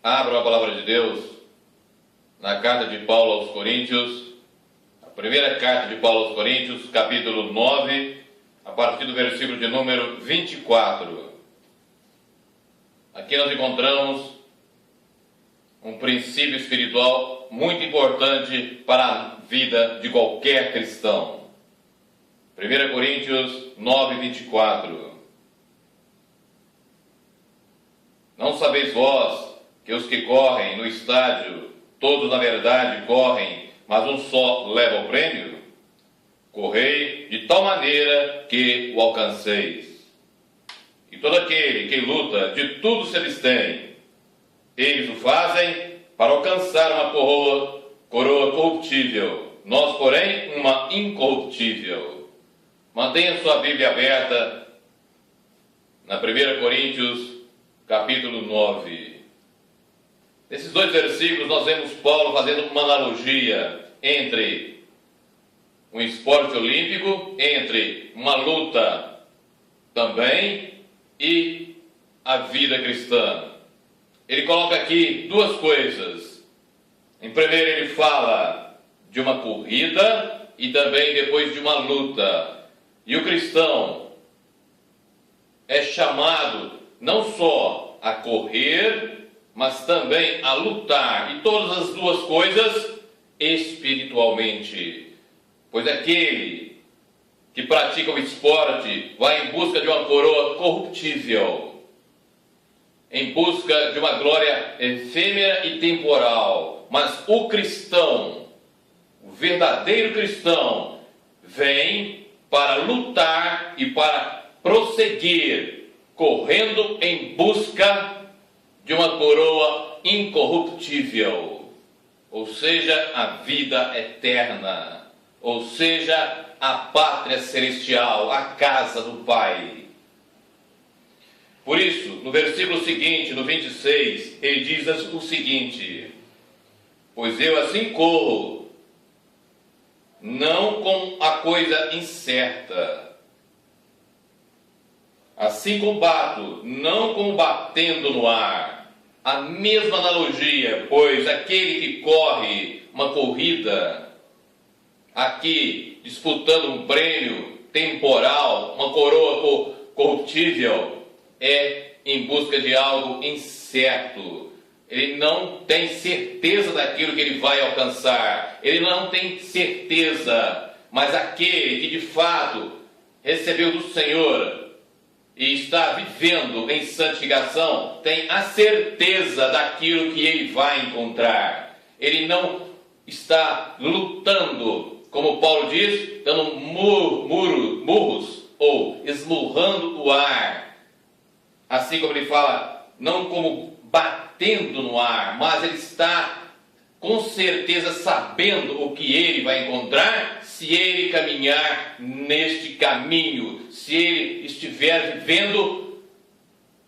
Abra a palavra de Deus na carta de Paulo aos Coríntios, a primeira carta de Paulo aos Coríntios, capítulo 9, a partir do versículo de número 24. Aqui nós encontramos um princípio espiritual muito importante para a vida de qualquer cristão. 1 Coríntios 9, 24. Não sabeis vós que os que correm no estádio, todos na verdade correm, mas um só leva o prêmio? Correi de tal maneira que o alcanceis. E todo aquele que luta, de tudo se abstém. Eles o fazem para alcançar uma coroa corruptível, nós, porém, uma incorruptível. Mantenha sua Bíblia aberta na 1 Coríntios, capítulo 9. Nesses dois versículos nós vemos Paulo fazendo uma analogia entre um esporte olímpico, entre uma luta também e a vida cristã. Ele coloca aqui duas coisas. Em primeiro ele fala de uma corrida e também depois de uma luta. E o cristão é chamado não só a correr, mas também a lutar, e todas as duas coisas espiritualmente. Pois aquele que pratica o esporte vai em busca de uma coroa corruptível, em busca de uma glória efêmera e temporal. Mas o cristão, o verdadeiro cristão, vem para lutar e para prosseguir, correndo em busca de uma coroa incorruptível, ou seja, a vida eterna, ou seja, a pátria celestial, a casa do Pai. Por isso, no versículo seguinte, no 26, ele diz o seguinte: pois eu assim corro, não com a coisa incerta, assim combato, não combatendo no ar. A mesma analogia, pois aquele que corre uma corrida, aqui disputando um prêmio temporal, uma coroa corruptível, é em busca de algo incerto. Ele não tem certeza daquilo que ele vai alcançar. Ele não tem certeza, mas aquele que de fato recebeu do Senhor e está vivendo em santificação, tem a certeza daquilo que ele vai encontrar. Ele não está lutando, como Paulo diz, dando murros ou esmurrando o ar. Assim como ele fala, não como batendo no ar, mas ele está com certeza sabendo o que ele vai encontrar se ele caminhar neste caminho, se ele estiver vivendo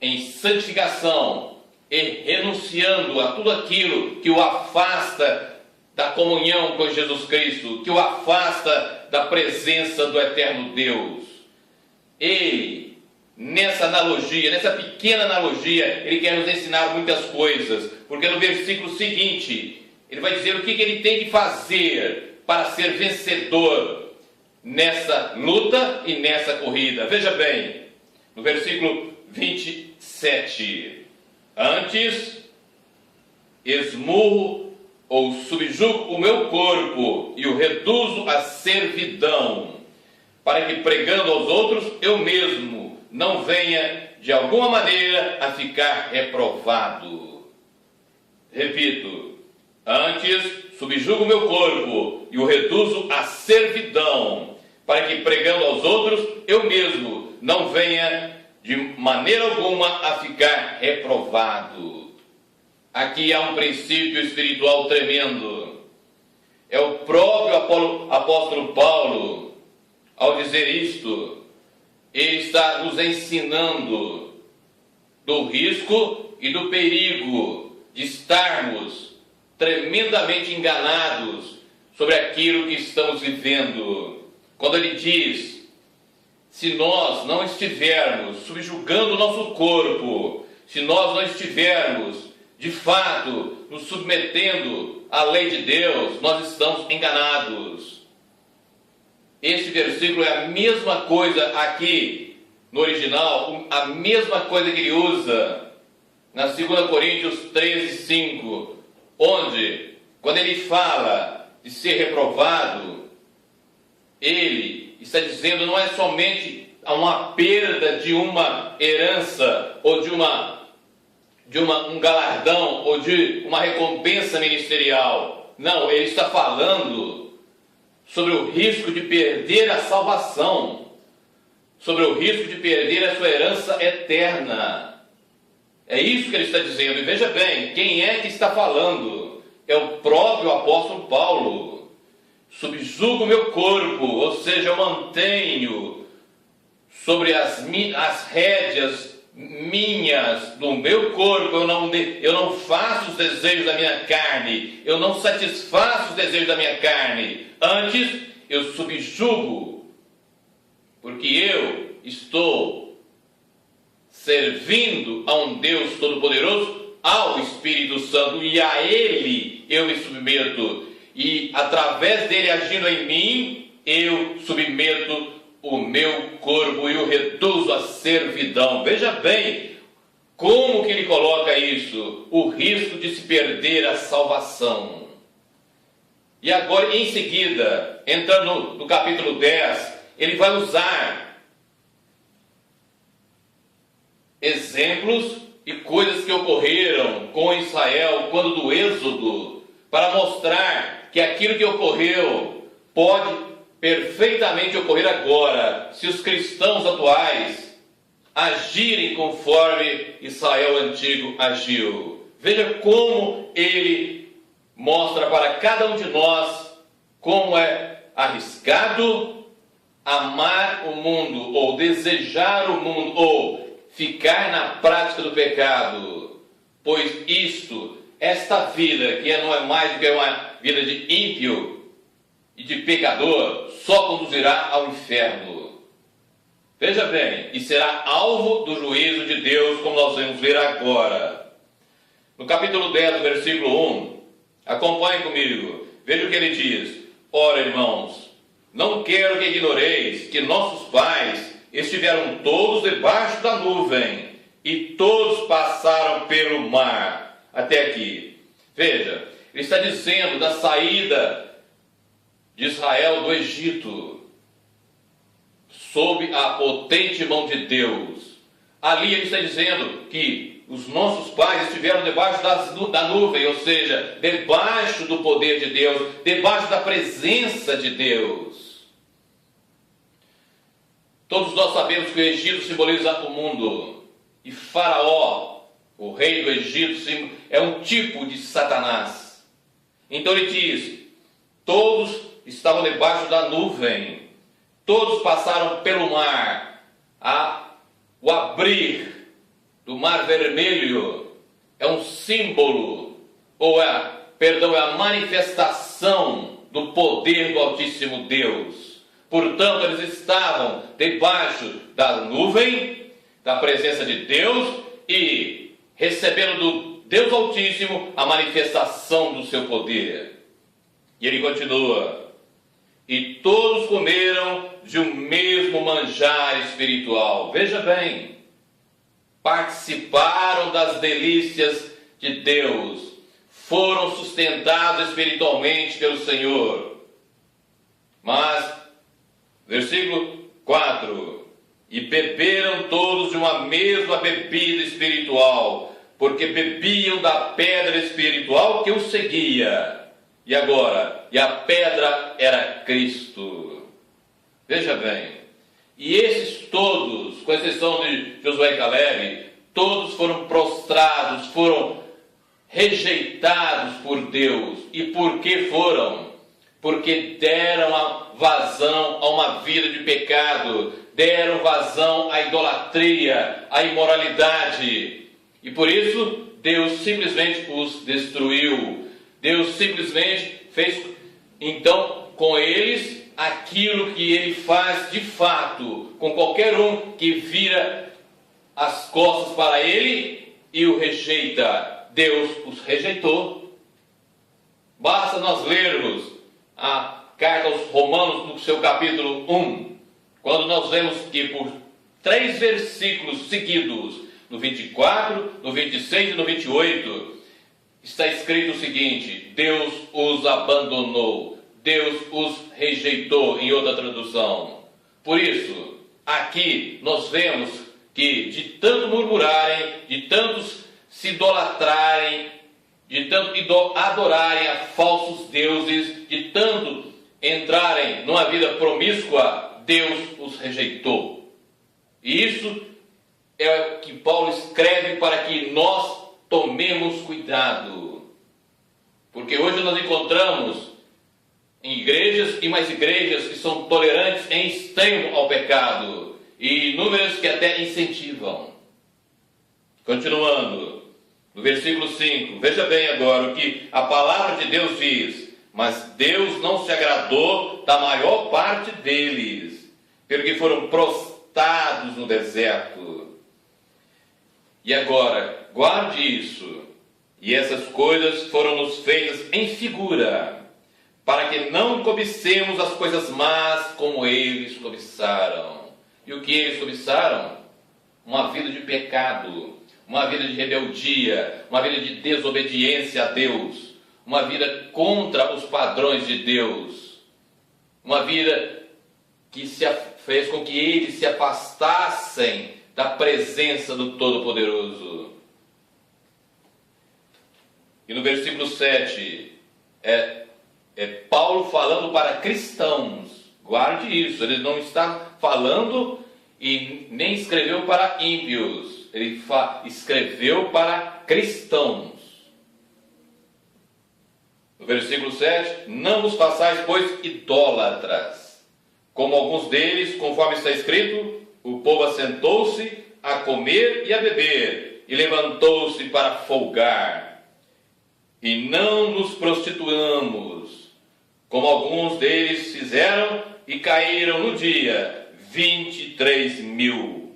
em santificação e renunciando a tudo aquilo que o afasta da comunhão com Jesus Cristo, que o afasta da presença do eterno Deus. Ele, nessa analogia, nessa pequena analogia, ele quer nos ensinar muitas coisas, porque no versículo seguinte ele vai dizer o que ele tem que fazer para ser vencedor nessa luta e nessa corrida. Veja bem, no versículo 27. Antes, esmurro ou subjugo o meu corpo e o reduzo à servidão, para que pregando aos outros, eu mesmo não venha de alguma maneira a ficar reprovado. Repito, antes subjugo o meu corpo e o reduzo à servidão, para que pregando aos outros, eu mesmo não venha de maneira alguma a ficar reprovado. Aqui há um princípio espiritual tremendo. É o próprio apóstolo Paulo, ao dizer isto, ele está nos ensinando do risco e do perigo de estarmos tremendamente enganados sobre aquilo que estamos vivendo. Quando ele diz, se nós não estivermos subjugando o nosso corpo, se nós não estivermos de fato, nos submetendo à lei de Deus, nós estamos enganados. Esse versículo é a mesma coisa aqui no original, a mesma coisa que ele usa na 2 Coríntios 13:5, onde, quando ele fala de ser reprovado, ele está dizendo não é somente uma perda de uma herança ou de um galardão ou de uma recompensa ministerial. Não, ele está falando sobre o risco de perder a salvação, sobre o risco de perder a sua herança eterna. É isso que ele está dizendo. E veja bem, quem é que está falando? É o próprio apóstolo Paulo. Subjugo o meu corpo, ou seja, eu mantenho sobre as rédeas minhas, do meu corpo, eu não faço os desejos da minha carne, eu não satisfaço os desejos da minha carne, antes eu subjugo, porque eu estou servindo a um Deus Todo-Poderoso, ao Espírito Santo, e a Ele eu me submeto, e através dele agindo em mim, eu submeto o meu corpo e o reduzo à servidão. Veja bem como que ele coloca isso, o risco de se perder a salvação. E agora, em seguida, entrando no capítulo 10, ele vai usar exemplos e coisas que ocorreram com Israel quando do Êxodo, para mostrar que aquilo que ocorreu pode perfeitamente ocorrer agora, se os cristãos atuais agirem conforme Israel antigo agiu. Veja como ele mostra para cada um de nós como é arriscado amar o mundo, ou desejar o mundo, ou ficar na prática do pecado, pois esta vida, que não é mais do que uma vida de ímpio e de pecador, só conduzirá ao inferno. Veja bem, e será alvo do juízo de Deus, como nós vamos ver agora. No capítulo 10, versículo 1, acompanhe comigo, veja o que ele diz. Ora, irmãos, não quero que ignoreis que nossos pais estiveram todos debaixo da nuvem, e todos passaram pelo mar. Até aqui. Veja, ele está dizendo da saída de Israel do Egito, sob a potente mão de Deus. Ali ele está dizendo que os nossos pais estiveram debaixo da nuvem, ou seja, debaixo do poder de Deus, debaixo da presença de Deus. Todos nós sabemos que o Egito simboliza o mundo, e Faraó, o rei do Egito, é um tipo de Satanás. Então ele diz, todos estavam debaixo da nuvem, todos passaram pelo mar. O abrir do mar vermelho é um símbolo, é a manifestação do poder do Altíssimo Deus. Portanto, eles estavam debaixo da nuvem, da presença de Deus, e recebendo do Deus Altíssimo a manifestação do seu poder. E ele continua, e todos comeram de um mesmo manjar espiritual. Veja bem, participaram das delícias de Deus, foram sustentados espiritualmente pelo Senhor. Mas, versículo 4, e beberam todos de uma mesma bebida espiritual, porque bebiam da pedra espiritual que os seguia. E agora? E a pedra era Cristo. Veja bem. E esses todos, com exceção de Josué e Caleb, todos foram prostrados, foram rejeitados por Deus. E por que foram? Porque deram vazão a uma vida de pecado, deram vazão à idolatria, à imoralidade. E por isso, Deus simplesmente os destruiu. Deus simplesmente fez, então, com eles, aquilo que Ele faz de fato, com qualquer um que vira as costas para Ele e o rejeita. Deus os rejeitou. Basta nós lermos a carta aos Romanos, no seu capítulo 1, quando nós vemos que por 3 versículos seguidos, no 24, no 26 e no 28, está escrito o seguinte: Deus os abandonou, Deus os rejeitou, em outra tradução. Por isso, aqui nós vemos que de tanto murmurarem, de tantos se idolatrarem, de tanto adorarem a falsos deuses, de tanto entrarem numa vida promíscua, Deus os rejeitou. E isso é o que Paulo escreve para que nós tomemos cuidado. Porque hoje nós encontramos em igrejas e mais igrejas que são tolerantes em extremo ao pecado, e números que até incentivam. Continuando, no versículo 5, veja bem agora o que a palavra de Deus diz: mas Deus não se agradou da maior parte deles, pelo que foram prostrados no deserto. E agora, guarde isso, e essas coisas foram-nos feitas em figura, para que não cobicemos as coisas más como eles cobiçaram. E o que eles cobiçaram? Uma vida de pecado, uma vida de rebeldia, uma vida de desobediência a Deus, uma vida contra os padrões de Deus, uma vida que fez com que eles se afastassem da presença do Todo-Poderoso. E no versículo 7, é Paulo falando para cristãos. Guarde isso, ele não está falando e nem escreveu para ímpios, ele escreveu para cristãos. No versículo 7, não vos façais, pois, idólatras, como alguns deles, conforme está escrito: o povo assentou-se a comer e a beber, e levantou-se para folgar. E não nos prostituamos, como alguns deles fizeram, e caíram no dia 23 mil.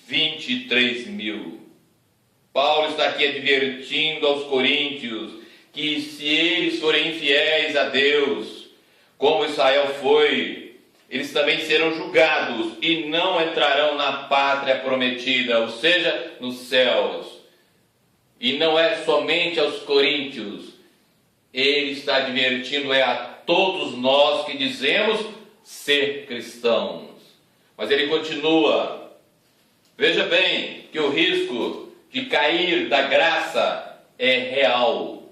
23 mil. Paulo está aqui advertindo aos coríntios que se eles forem infiéis a Deus, como Israel foi, eles também serão julgados e não entrarão na pátria prometida, ou seja, nos céus. E não é somente aos coríntios, ele está advertindo a todos nós que dizemos ser cristãos. Mas ele continua: veja bem que o risco de cair da graça é real.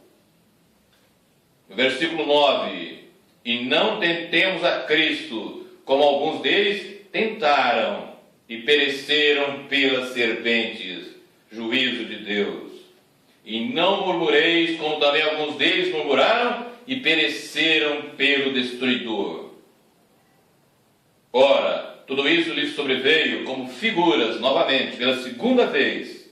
No versículo 9: e não tentemos a Cristo, como alguns deles tentaram e pereceram pelas serpentes, juízo de Deus. E não murmureis, como também alguns deles murmuraram e pereceram pelo destruidor. Ora, tudo isso lhes sobreveio como figuras, novamente, pela segunda vez,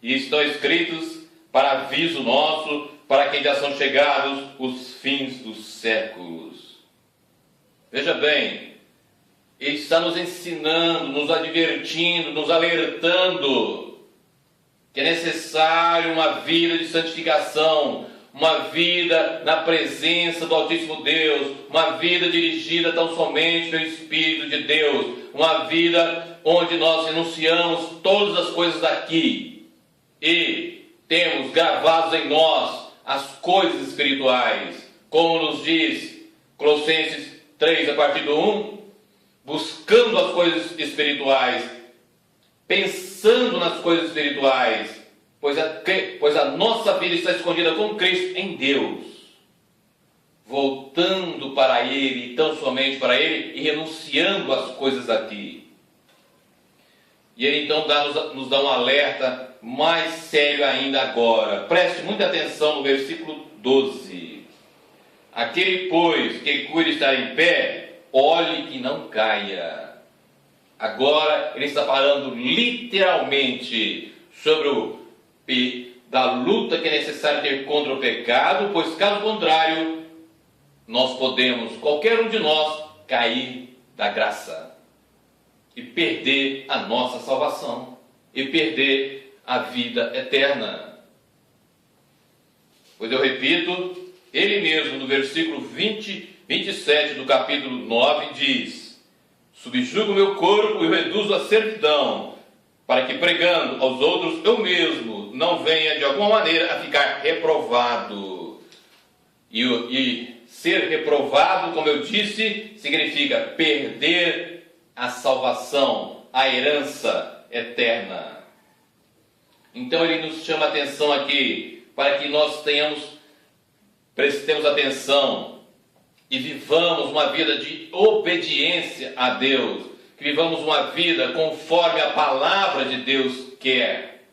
e estão escritos para aviso nosso, para que já são chegados os fins dos séculos. Veja bem, ele está nos ensinando, nos advertindo, nos alertando que é necessário uma vida de santificação, uma vida na presença do Altíssimo Deus, uma vida dirigida tão somente pelo Espírito de Deus, uma vida onde nós renunciamos todas as coisas daqui e temos gravados em nós as coisas espirituais, como nos diz Colossenses 3, a partir do 1, buscando as coisas espirituais, pensando nas coisas espirituais, pois a nossa vida está escondida com Cristo em Deus, voltando para Ele, tão somente para Ele, e renunciando às coisas aqui. E Ele então nos dá um alerta mais sério ainda agora. Preste muita atenção no versículo 12. Aquele, pois, que cuida estar em pé, olhe que não caia. Agora ele está falando literalmente sobre da luta que é necessário ter contra o pecado, pois caso contrário, nós podemos, qualquer um de nós, cair da graça e perder a nossa salvação e perder a vida eterna. Pois eu repito, ele mesmo, no versículo 27 do capítulo 9, diz: subjugo o meu corpo e o reduzo à servidão, para que pregando aos outros eu mesmo não venha de alguma maneira a ficar reprovado. E ser reprovado, como eu disse, significa perder a salvação, a herança eterna. Então ele nos chama a atenção aqui, para que nós prestemos atenção e vivamos uma vida de obediência a Deus, que vivamos uma vida conforme a palavra de Deus quer.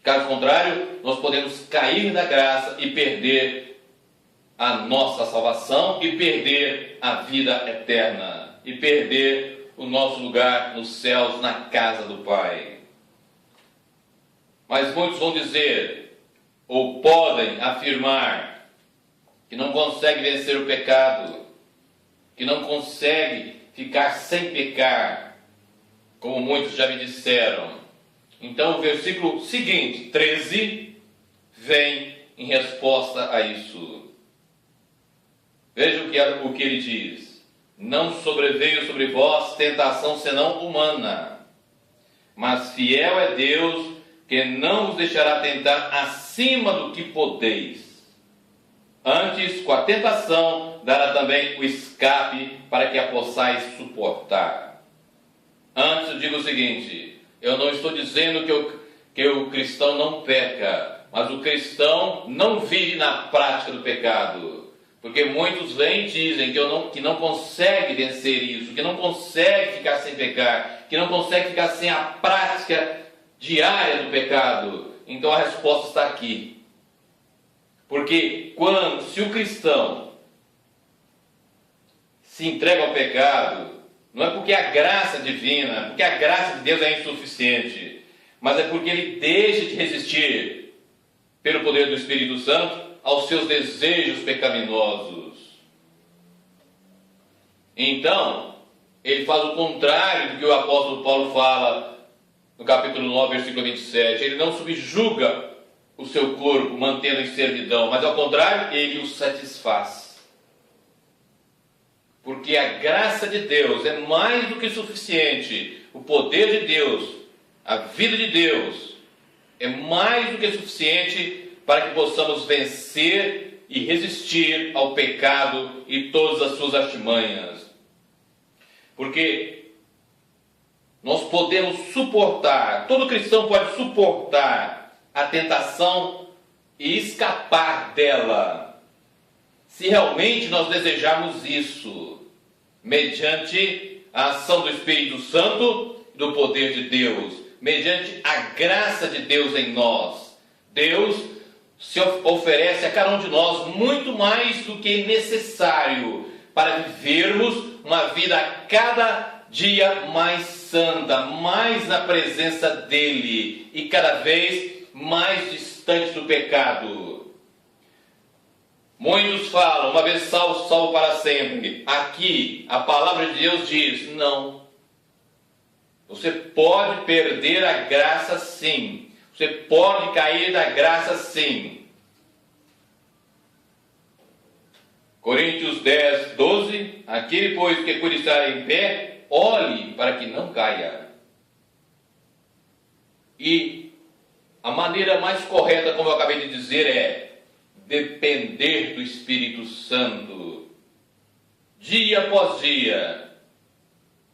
Caso contrário, nós podemos cair da graça e perder a nossa salvação e perder a vida eterna e perder o nosso lugar nos céus, na casa do Pai. Mas muitos vão dizer, ou podem afirmar, que não consegue vencer o pecado, que não consegue ficar sem pecar, como muitos já me disseram. Então o versículo seguinte, 13, vem em resposta a isso. Veja o que ele diz: não sobreveio sobre vós tentação senão humana, mas fiel é Deus, que não vos deixará tentar acima do que podeis. Antes, com a tentação, dará também o escape para que a possais suportar. Antes, eu digo o seguinte: eu não estou dizendo que o cristão não peca, mas o cristão não vive na prática do pecado. Porque muitos vêm e dizem que não consegue vencer isso, que não consegue ficar sem pecar, que não consegue ficar sem a prática diária do pecado. Então a resposta está aqui. Porque se o cristão se entrega ao pecado, não é porque a graça divina, porque a graça de Deus é insuficiente, mas é porque ele deixa de resistir, pelo poder do Espírito Santo, aos seus desejos pecaminosos. Então, ele faz o contrário do que o apóstolo Paulo fala no capítulo 9, versículo 27. Ele não subjuga o seu corpo, mantendo em servidão, mas ao contrário, ele o satisfaz. Porque a graça de Deus é mais do que suficiente. O poder de Deus, a vida de Deus, é mais do que suficiente para que possamos vencer e resistir ao pecado e todas as suas artimanhas. Porque nós podemos suportar, todo cristão pode suportar a tentação e escapar dela, se realmente nós desejarmos isso, mediante a ação do Espírito Santo e do poder de Deus, mediante a graça de Deus em nós. Deus se oferece a cada um de nós muito mais do que necessário para vivermos uma vida a cada dia mais santa, mais na presença dEle e cada vez mais distante do pecado. Muitos falam, uma vez salvo, salvo para sempre. Aqui, a palavra de Deus diz, não. Você pode perder a graça sim. Você pode cair da graça sim. Coríntios 10, 12. Aquele, pois, que por estar em pé, olhe para que não caia. E a maneira mais correta, como eu acabei de dizer, é depender do Espírito Santo. Dia após dia,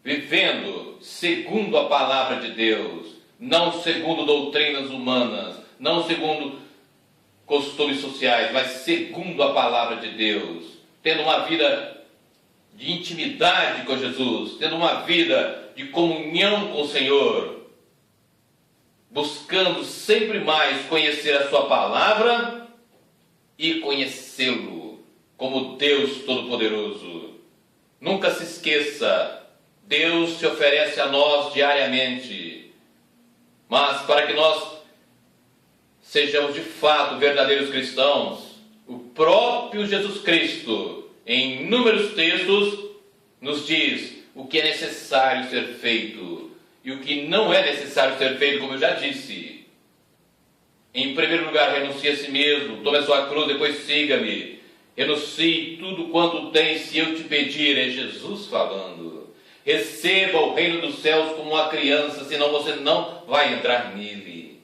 vivendo segundo a palavra de Deus, não segundo doutrinas humanas, não segundo costumes sociais, mas segundo a palavra de Deus, tendo uma vida de intimidade com Jesus, tendo uma vida de comunhão com o Senhor, buscando sempre mais conhecer a sua palavra e conhecê-lo como Deus Todo-Poderoso. Nunca se esqueça, Deus se oferece a nós diariamente, mas para que nós sejamos de fato verdadeiros cristãos, o próprio Jesus Cristo, em inúmeros textos, nos diz o que é necessário ser feito e o que não é necessário ser feito, como eu já disse. Em primeiro lugar, renuncie a si mesmo, tome a sua cruz, depois siga-me. Renuncie tudo quanto tem, se eu te pedir, é Jesus falando. Receba o reino dos céus como uma criança, senão você não vai entrar nele.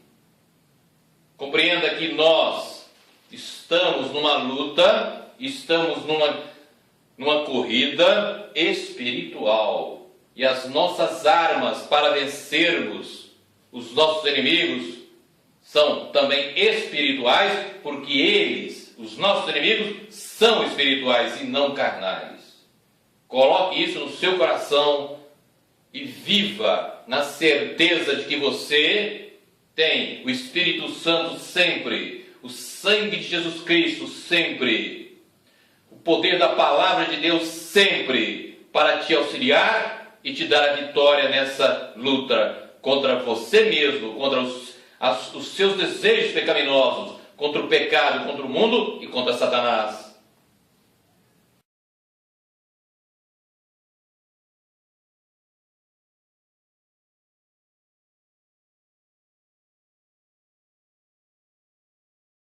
Compreenda que nós estamos numa luta, estamos numa corrida espiritual. E as nossas armas para vencermos os nossos inimigos são também espirituais, porque eles, os nossos inimigos, são espirituais e não carnais. Coloque isso no seu coração e viva na certeza de que você tem o Espírito Santo sempre, o sangue de Jesus Cristo sempre, o poder da palavra de Deus sempre para te auxiliar e te dar a vitória nessa luta contra você mesmo, contra os seus desejos pecaminosos, contra o pecado, contra o mundo e contra Satanás.